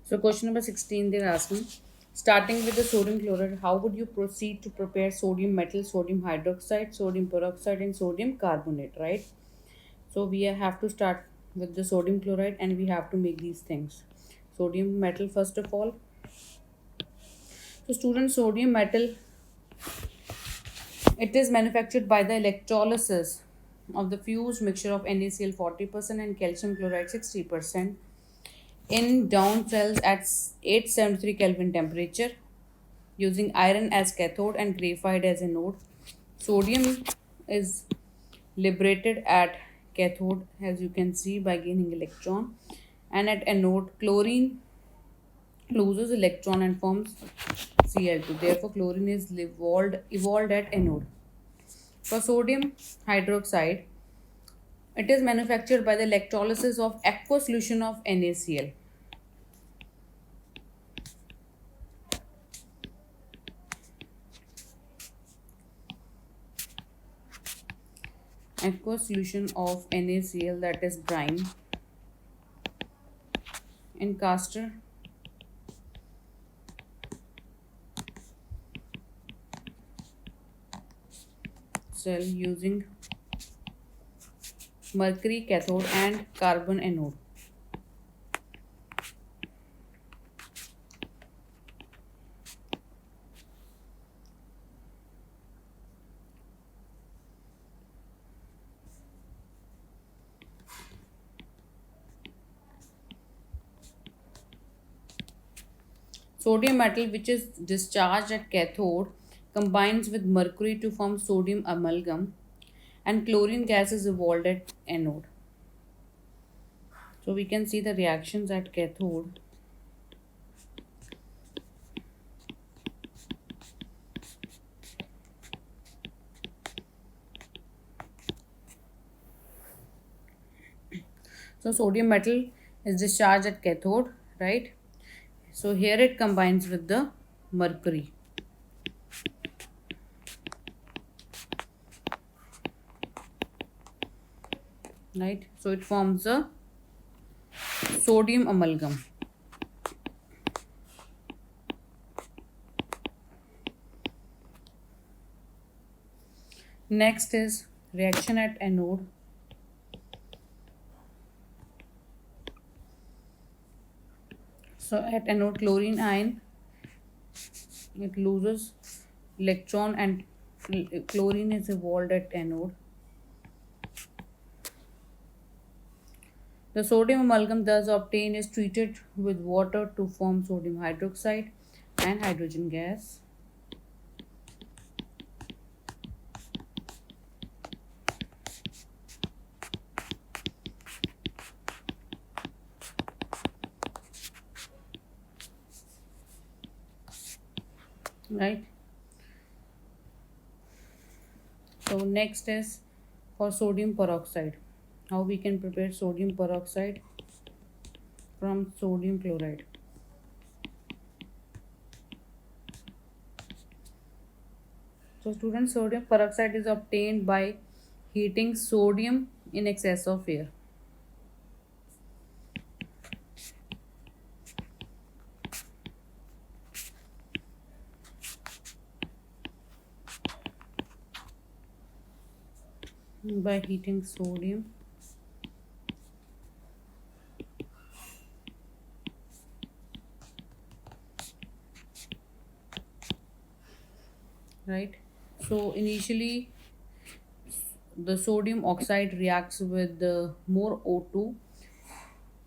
So question number 16 they're asking, starting with the sodium chloride, how would you proceed to prepare sodium metal, sodium hydroxide, sodium peroxide and sodium carbonate, right? So we have to start with the sodium chloride and we have to make these things. Sodium metal first of all. So student, sodium metal, it is manufactured by the electrolysis of the fused mixture of NaCl 40% and calcium chloride 60% in down cells at 873 Kelvin temperature using iron as cathode and graphite as anode. Sodium is liberated at cathode, as you can see, by gaining electron, and at anode chlorine loses electron and forms Cl2. Therefore chlorine is evolved at anode. For sodium hydroxide, it is manufactured by the electrolysis of aqueous solution of NaCl. Aqueous solution of NaCl, that is brine, in castor cell using mercury cathode and carbon anode. Sodium metal, which is discharged at cathode, combines with mercury to form sodium amalgam, and chlorine gas is evolved at anode. So we can see the reactions at cathode. So sodium metal is discharged at cathode, right? So here it combines with the mercury. Right? So it forms a sodium amalgam. Next is reaction at anode. So at anode chlorine ion, it loses electron and chlorine is evolved at anode. The sodium amalgam thus obtained is treated with water to form sodium hydroxide and hydrogen gas. Right? So next is for sodium peroxide. How we can prepare sodium peroxide from sodium chloride. So student, sodium peroxide is obtained by heating sodium in excess of air. By heating sodium right. So initially the sodium oxide reacts with the more O2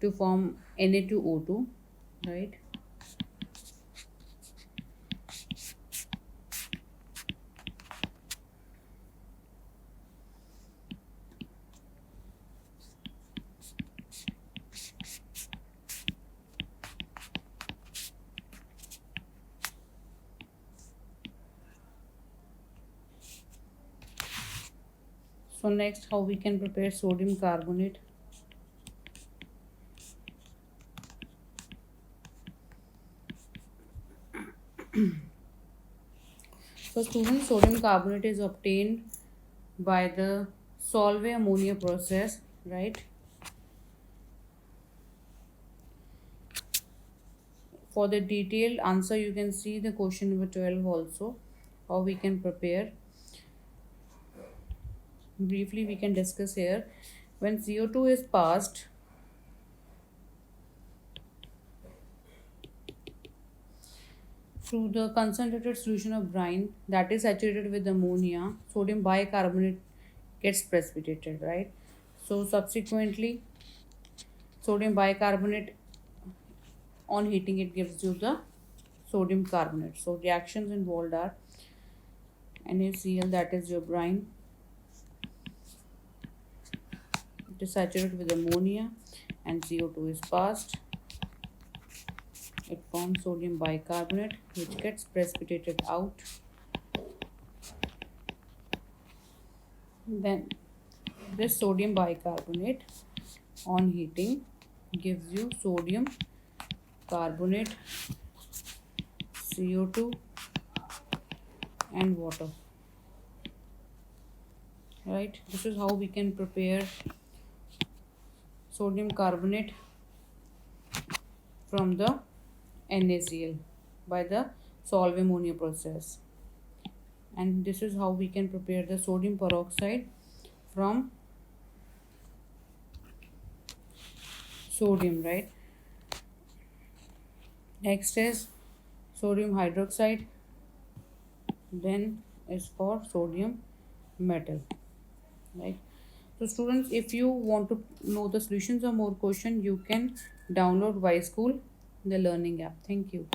to form Na2O2, right? So next, how we can prepare sodium carbonate. So student, sodium carbonate is obtained by the Solvay ammonia process, right? for the detailed answer, you can see the question number 12 also, how we can prepare. Briefly, we can discuss here. When CO2 is passed through the concentrated solution of brine that is saturated with ammonia, sodium bicarbonate gets precipitated, right? So subsequently, sodium bicarbonate, on heating, it gives you the sodium carbonate. So reactions involved are NaCl, that is your brine, it is saturated with ammonia and CO2 is passed. It forms sodium bicarbonate which gets precipitated out. Then this sodium bicarbonate on heating gives you sodium carbonate, CO2 and water, right? This is how we can prepare sodium carbonate from the NaCl by the solve ammonia process, and this is how we can prepare the sodium peroxide from sodium, right? Next is sodium hydroxide, then is for sodium metal, right? So students, if you want to know the solutions or more question, you can download Y School, the learning app. Thank you.